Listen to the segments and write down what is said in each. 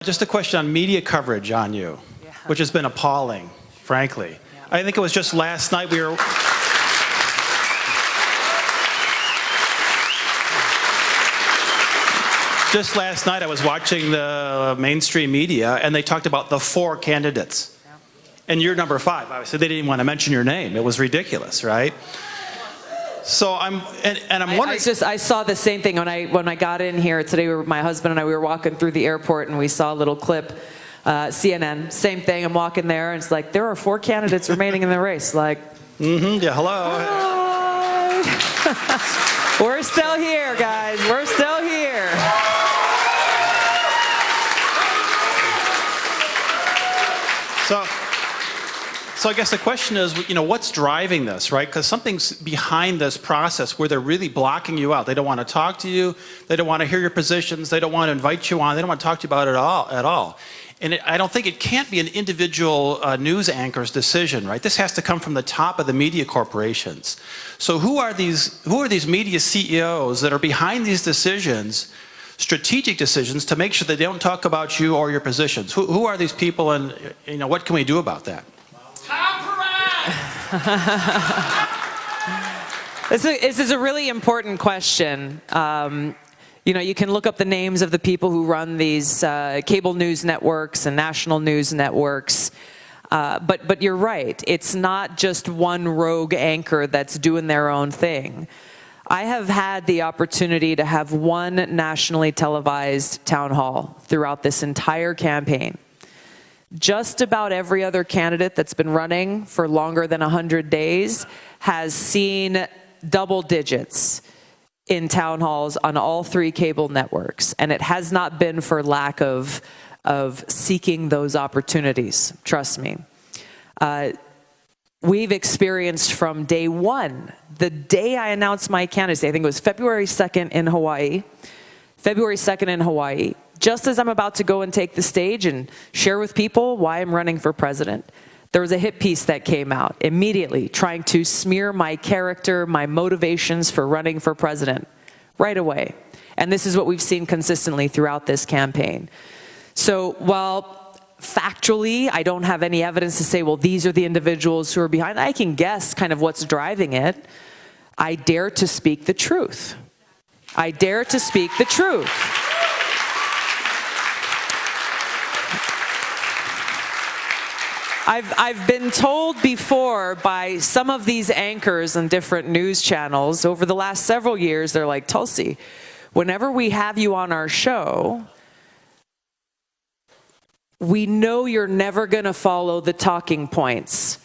Just a question on media coverage on you, which has been appalling, frankly. Yeah. I think it was just last night we were... Just last night I was watching the mainstream media and they talked about the 4 candidates. Yeah. And you're number 5. Obviously they didn't even want to mention your name. It was ridiculous, right? So I'm wondering. I saw the same thing when I got in here today. My husband and I, we were walking through the airport and we saw a little clip, CNN, same thing. I'm walking there and it's like there are 4 candidates remaining in the race. Like, yeah, hello. We're still here, guys. We're still here. So I guess the question is, what's driving this, right? Because something's behind this process where they're really blocking you out. They don't want to talk to you. They don't want to hear your positions. They don't want to invite you on. They don't want to talk to you about it at all. And I don't think it can't be an individual news anchor's decision, right? This has to come from the top of the media corporations. So who are these media CEOs that are behind these decisions, strategic decisions, to make sure they don't talk about you or your positions? Who are these people, and what can we do about that? This is a really important question. You can look up the names of the people who run these cable news networks and national news networks. But you're right. It's not just one rogue anchor that's doing their own thing. I have had the opportunity to have one nationally televised town hall throughout this entire campaign. Just about every other candidate that's been running for longer than 100 days has seen double digits in town halls on all 3 cable networks. And it has not been for lack of seeking those opportunities, trust me. We've experienced from day one, the day I announced my candidacy, I think it was February 2nd in Hawaii, just as I'm about to go and take the stage and share with people why I'm running for president, there was a hit piece that came out immediately trying to smear my character, my motivations for running for president right away. And this is what we've seen consistently throughout this campaign. So while factually I don't have any evidence to say, well, these are the individuals who are behind, I can guess kind of what's driving it. I dare to speak the truth. I dare to speak the truth. I've been told before by some of these anchors on different news channels over the last several years, they're like, Tulsi, whenever we have you on our show, we know you're never going to follow the talking points.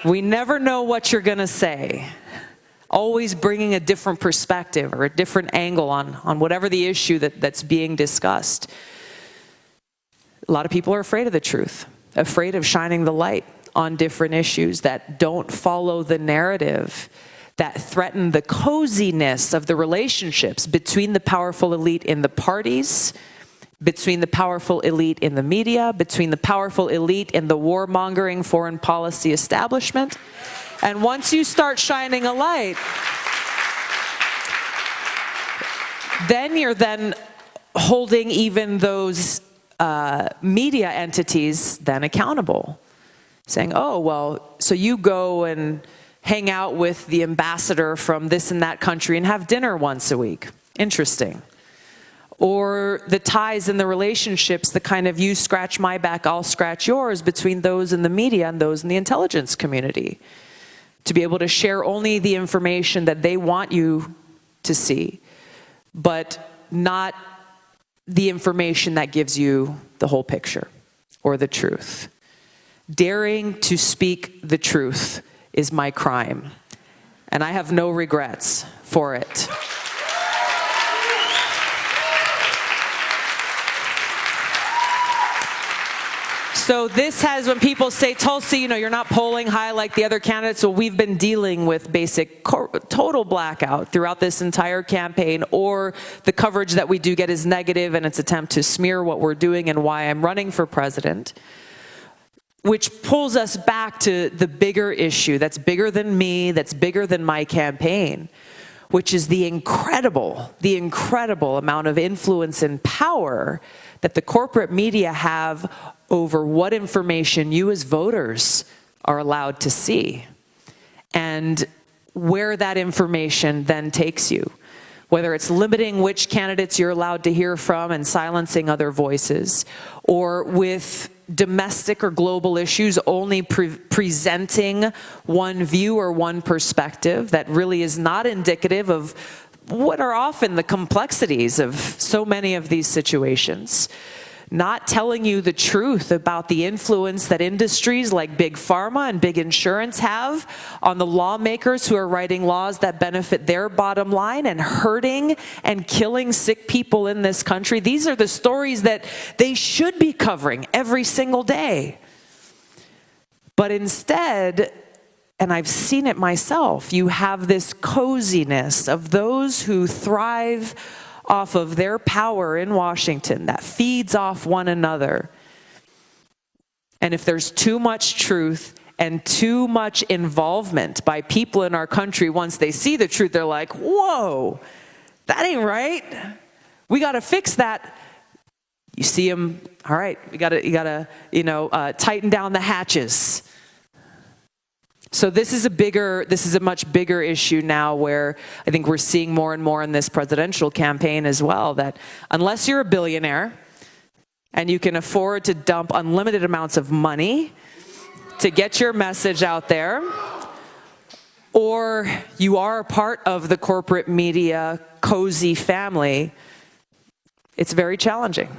We never know what you're going to say. Always bringing a different perspective or a different angle on whatever the issue that's being discussed. A lot of people are afraid of the truth. Afraid of shining the light on different issues that don't follow the narrative, that threaten the coziness of the relationships between the powerful elite in the parties, between the powerful elite in the media, between the powerful elite in the warmongering foreign policy establishment. And once you start shining a light, then you're holding even those media entities then accountable, saying, oh, well, so you go and hang out with the ambassador from this and that country and have dinner once a week. Interesting. Or the ties and the relationships, the kind of you scratch my back, I'll scratch yours between those in the media and those in the intelligence community, to be able to share only the information that they want you to see, but not the information that gives you the whole picture or the truth. Daring to speak the truth is my crime, and I have no regrets for it. So this has, when people say, Tulsi, you're not polling high like the other candidates, well, we've been dealing with basic total blackout throughout this entire campaign, or the coverage that we do get is negative and its attempt to smear what we're doing and why I'm running for president, which pulls us back to the bigger issue that's bigger than me, that's bigger than my campaign, which is the incredible amount of influence and power that the corporate media have over what information you as voters are allowed to see, and where that information then takes you. Whether it's limiting which candidates you're allowed to hear from and silencing other voices, or with domestic or global issues only presenting one view or one perspective that really is not indicative of what are often the complexities of so many of these situations. Not telling you the truth about the influence that industries like big pharma and big insurance have on the lawmakers who are writing laws that benefit their bottom line and hurting and killing sick people in this country. These are the stories that they should be covering every single day. But instead, and I've seen it myself, you have this coziness of those who thrive off of their power in Washington that feeds off one another. And if there's too much truth and too much involvement by people in our country, once they see the truth, they're like, whoa, that ain't right. We got to fix that. You see them, all right, you got to tighten down the hatches. So this is a much bigger issue now, where I think we're seeing more and more in this presidential campaign as well, that unless you're a billionaire and you can afford to dump unlimited amounts of money to get your message out there, or you are a part of the corporate media cozy family, it's very challenging.